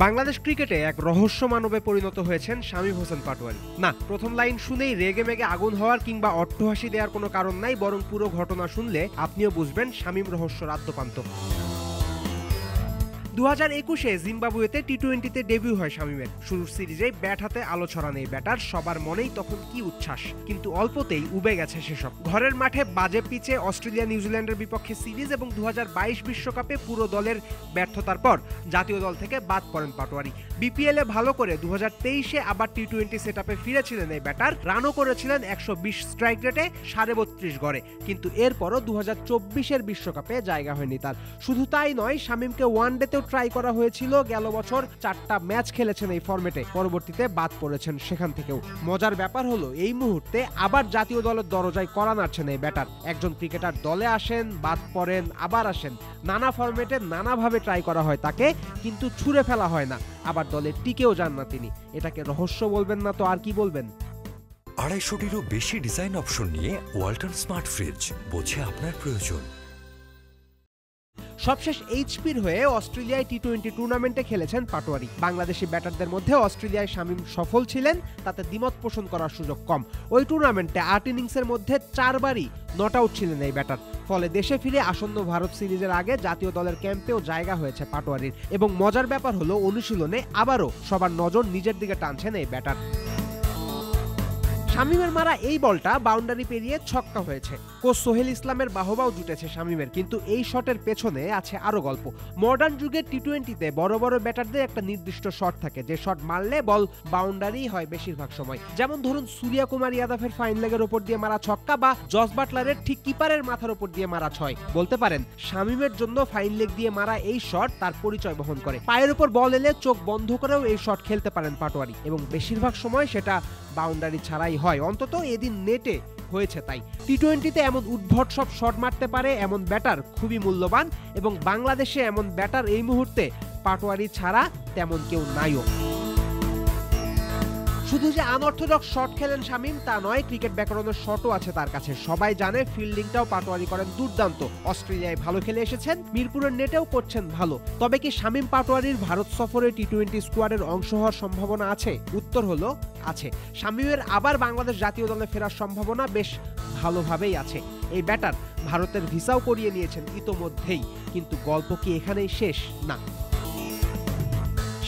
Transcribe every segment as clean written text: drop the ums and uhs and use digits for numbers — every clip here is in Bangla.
বাংলাদেশ ক্রিকেটে এক রহস্য মানবে পরিণত হয়েছেন শামীম হোসেন পাটোয়ারী। না, প্রথম লাইন শুনেই রেগে মেগে আগুন হওয়ার কিংবা অট্টহাসি দেওয়ার কোনো কারণ নাই, বরং পুরো ঘটনা শুনলে আপনিও বুঝবেন শামীম রহস্যর আদ্যোপান্ত। 2021-এ জিম্বাবুয়েতে টি-20-তে ডেবিউ হয় শামীমের। শুরুর সিরিজে ব্যাট হাতে আলো ছড়ান এই ব্যাটার, সবার মনেই তখন কি উচ্ছ্বাস, কিন্তু অল্পতেই উবে গেছে সেসব। ঘরের মাঠে বাজে পিচে অস্ট্রেলিয়া নিউজিল্যান্ডের বিপক্ষে সিরিজ এবং 2022 বিশ্বকাপে পুরো দলের ব্যর্থতার পর জাতীয় দল থেকে বাদ পড়েন পাটোয়ারী। বিপিএলে ভালো করে 2023-এ আবার টি-20 সেটআপে ফিরেছিলেন এই ব্যাটার। রানও করেছিলেন 120 স্ট্রাইক রেটে 32.5 গড়ে, কিন্তু এরপরও 2024-এর বিশ্বকাপে জায়গা হয়নি তার। শুধু তাই নয়, শামীমকে ওয়ানডেতেও ট্রাই করা হয়েছিল। গেল বছর 4টা ম্যাচ খেলেছেন এই ফরম্যাটে, পরবর্তীতে বাদ পড়েছেন সেখান থেকেও। মজার ব্যাপার হলো এই মুহূর্তে আবার জাতীয় দলের দরজায় কড়া নাড়ছেন এই ব্যাটার। একজন ক্রিকেটার দলে আসেন, বাদ পড়েন, আবার আসেন, নানা ফরম্যাটে নানাভাবে ট্রাই করা হয় তাকে, কিন্তু ছুঁড়ে ফেলা হয় না, আবার দলে টিকেও যান না তিনি। এটাকে রহস্য বলবেন না তো আর কি বলবেন? 250-টিরও বেশি ডিজাইন অপশন নিয়ে ওয়ালটন স্মার্ট ফ্রিজ, বোঝে আপনার প্রয়োজন। সবশেষ এইচপির হয়ে অস্ট্রেলিয়ায় টি-20 টুর্নামেন্টে খেলেছেন পাটোয়ারী। বাংলাদেশি ব্যাটারদের মধ্যে অস্ট্রেলিয়ায় শামীম সফল ছিলেন, তাতে দ্বিমত পোষণ করার সুযোগ কম। ওই টুর্নামেন্টে 8 ইনিংসের মধ্যে 4 বারই নট আউট ছিলেন এই ব্যাটার। ফলে দেশে ফিরে আসন্ন ভারত সিরিজের আগে জাতীয় দলের ক্যাম্পেও জায়গা হয়েছে পাটোয়ারীর। এবং মজার ব্যাপার হলো অনুশীলনে আবারও সবার নজর নিজের দিকে টানছেন এই ব্যাটার। শামীমের মারা এই বলটা বাউন্ডারি পেরিয়ে ছক্কা হয়েছে। কোচ সোহেল ইসলামের বাহবাও জুটেছে শামীমের, কিন্তু এই শটের পেছনে আছে আরো গল্প। মডার্ন যুগের টি-20-তে বড় বড় ব্যাটারদের একটা নির্দিষ্ট শট থাকে, যে শট মারলে বল বাউন্ডারি হয় বেশিরভাগ সময়। যেমন ধরুন সূর্যা কুমার ইয়াদবের ফাইন লেগের ওপর দিয়ে মারা ছক্কা, বা জস বাটলারের ঠিক কিপারের মাথার ওপর দিয়ে মারা 6। বলতে পারেন শামীমের জন্য ফাইন লেগ দিয়ে মারা এই শট তার পরিচয় বহন করে। পায়ের ওপর বল এলে চোখ বন্ধ করেও এই শট খেলতে পারেন পাটোয়ারী, এবং বেশিরভাগ সময় সেটা বাউন্ডারি ছাড়াই হয়। অন্তত এদিন নেটে হয়েছে তাই। টি-20-তে এমন উদ্ভট সব শট মারতে পারে এমন ব্যাটার খুবই মূল্যবান, এবং বাংলাদেশে এমন ব্যাটার এই মুহূর্তে পাটোয়ারী ছাড়া তেমন কেউ নাইও। শুধু যে আনঅর্থোডক্স শট খেলেন শামীম তা নয়, ক্রিকেট ব্যাকরণের শটও আছে তার কাছে। সবাই জানে ফিল্ডিংটাও পাটোয়ারী করেন দুর্দান্ত। অস্ট্রেলিয়ায় ভালো খেলে এসেছেন, মিরপুরের নেটেও করছেন ভালো। তবে কি শামীম পাটোয়ারীর ভারত সফরে টি-20 স্কোয়াডের অংশ হওয়ার সম্ভাবনা আছে? উত্তর হলো আছে। শামীমের আবার বাংলাদেশ জাতীয় দলে ফেরার সম্ভাবনা বেশ ভালোভাবেই আছে। এই ব্যাটার ভারতের ভিসাও করিয়ে নিয়েছেন ইতোমধ্যেই, কিন্তু গল্প কি এখানেই শেষ? না।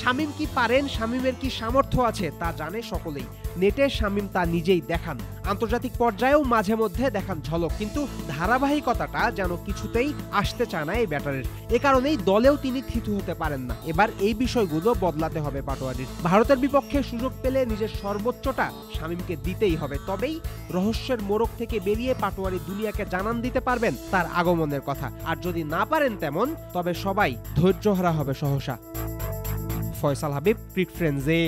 শামীম কি পারেন, শামীমের কি সামর্থ্য আছে তা জানে সকলেই। নেটে শামীম তা নিজেই দেখান, আন্তর্জাতিক পর্যায়েও মাঝে মধ্যে দেখান ঝলক, কিন্তু ধারাবাহিকতাটা যেন কিছুতেই আসতে চায় না এই ব্যাটারের। এ কারণেই দলেও তিনি থিতু হতে পারেন না। এবার এই বিষয়গুলো বদলাতে হবে পাটোয়ারীর। ভারতের বিপক্ষে সুযোগ পেলে নিজের সর্বোচ্চটা শামীমকে দিতেই হবে, তবেই রহস্যের মোড়ক থেকে বেরিয়ে পাটোয়ারী দুনিয়াকে জানান দিতে পারবেন তার আগমনের কথা। আর যদি না পারেন তেমন, তবে সবাই ধৈর্যহারা হবে সহসা। ফয়সাল হাবিব, ক্রিকেট ফ্রেন্ডসে।